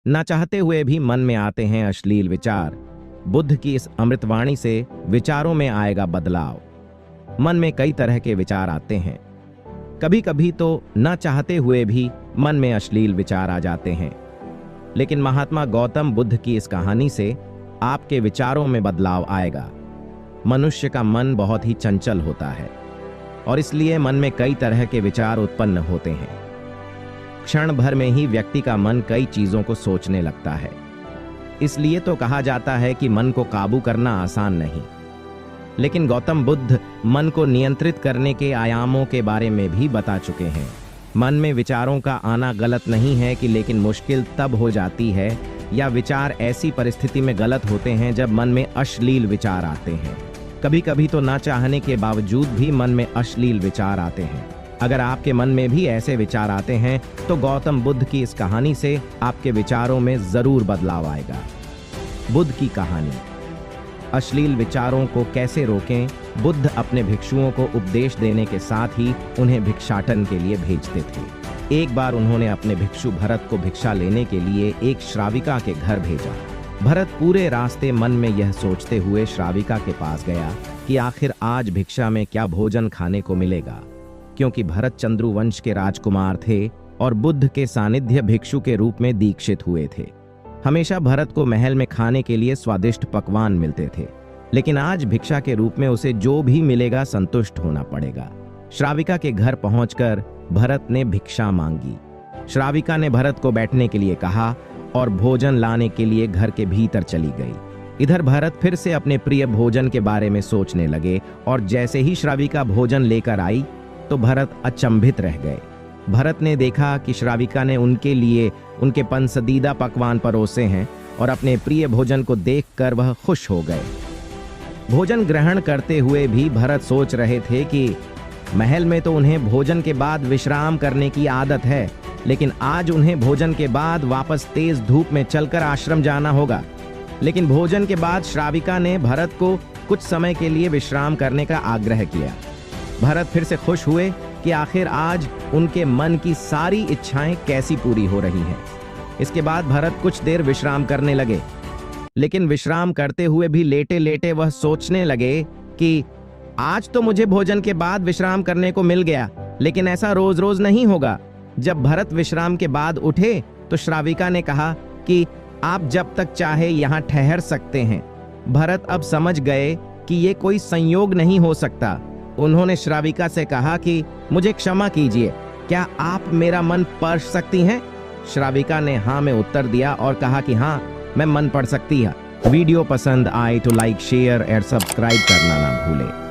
ना चाहते हुए भी मन में आते हैं अश्लील विचार। बुद्ध की इस अमृतवाणी से विचारों में आएगा बदलाव। मन में कई तरह के विचार आते हैं। कभी कभी तो ना चाहते हुए भी मन में अश्लील विचार आ जाते हैं। लेकिन महात्मा गौतम बुद्ध की इस कहानी से आपके विचारों में बदलाव आएगा। मनुष्य का मन बहुत ही चंचल होता है और इसलिए मन में कई तरह के विचार उत्पन्न होते हैं। क्षण भर में ही व्यक्ति का मन कई चीजों को सोचने लगता है। इसलिए तो कहा जाता है कि मन को काबू करना आसान नहीं। लेकिन गौतम बुद्ध मन को नियंत्रित करने के आयामों के बारे में भी बता चुके हैं। मन में विचारों का आना गलत नहीं है कि लेकिन मुश्किल तब हो जाती है या विचार ऐसी परिस्थिति में गलत होते हैं जब मन में अश्लील विचार आते हैं। कभी कभी तो ना चाहने के बावजूद भी मन में अश्लील विचार आते हैं। अगर आपके मन में भी ऐसे विचार आते हैं तो गौतम बुद्ध की इस कहानी से आपके विचारों में जरूर बदलाव आएगा। बुद्ध की कहानी। अश्लील विचारों को कैसे रोकें? बुद्ध अपने भिक्षुओं को उपदेश देने के साथ ही उन्हें भिक्षाटन के लिए भेजते थे। एक बार उन्होंने अपने भिक्षु भरत को भिक्षा लेने के लिए एक श्राविका के घर भेजा। भरत पूरे रास्ते मन में यह सोचते हुए श्राविका के पास गया कि आखिर आज भिक्षा में क्या भोजन खाने को मिलेगा, क्योंकि भरत चंद्रू वंश के राजकुमार थे और बुद्ध के सानिध्य भिक्षु के रूप में दीक्षित हुए थे। हमेशा भरत को महल में खाने के लिए स्वादिष्ट पकवान मिलते थे, लेकिन आज भिक्षा के रूप में उसे जो भी मिलेगा संतुष्ट होना पड़ेगा। श्राविका के घर पहुंचकर भरत ने भिक्षा मांगी। श्राविका ने भरत को बैठने के लिए कहा और भोजन लाने के लिए घर के भीतर चली गई। इधर भरत फिर से अपने प्रिय भोजन के बारे में सोचने लगे और जैसे ही श्राविका भोजन लेकर आई तो भरत अचंभित रह गए। भरत ने देखा कि श्राविका ने उनके लिए उनके पसंदीदा पकवान परोसे हैं और अपने प्रिय भोजन को देखकर वह खुश हो गए। भोजन ग्रहण करते हुए भी भरत सोच रहे थे कि महल में तो उन्हें भोजन के बाद विश्राम करने की आदत है, लेकिन आज उन्हें भोजन के बाद वापस तेज धूप में चलकर आश्रम जाना होगा। लेकिन भोजन के बाद श्राविका ने भरत को कुछ समय के लिए विश्राम करने का आग्रह किया। भरत फिर से खुश हुए कि आखिर आज उनके मन की सारी इच्छाएं कैसी पूरी हो रही हैं। इसके बाद भरत कुछ देर विश्राम करने लगे, लेकिन विश्राम करते हुए भी लेटे लेटे वह सोचने लगे कि आज तो मुझे भोजन के बाद विश्राम करने को मिल गया, लेकिन ऐसा रोज रोज नहीं होगा। जब भरत विश्राम के बाद उठे तो श्राविका ने कहा कि आप जब तक चाहे यहाँ ठहर सकते हैं। भरत अब समझ गए कि ये कोई संयोग नहीं हो सकता। उन्होंने श्राविका से कहा कि मुझे क्षमा कीजिए, क्या आप मेरा मन पढ़ सकती हैं? श्राविका ने हाँ में उत्तर दिया और कहा कि हाँ, मैं मन पढ़ सकती है। वीडियो पसंद आए तो लाइक, शेयर और सब्सक्राइब करना ना भूलें।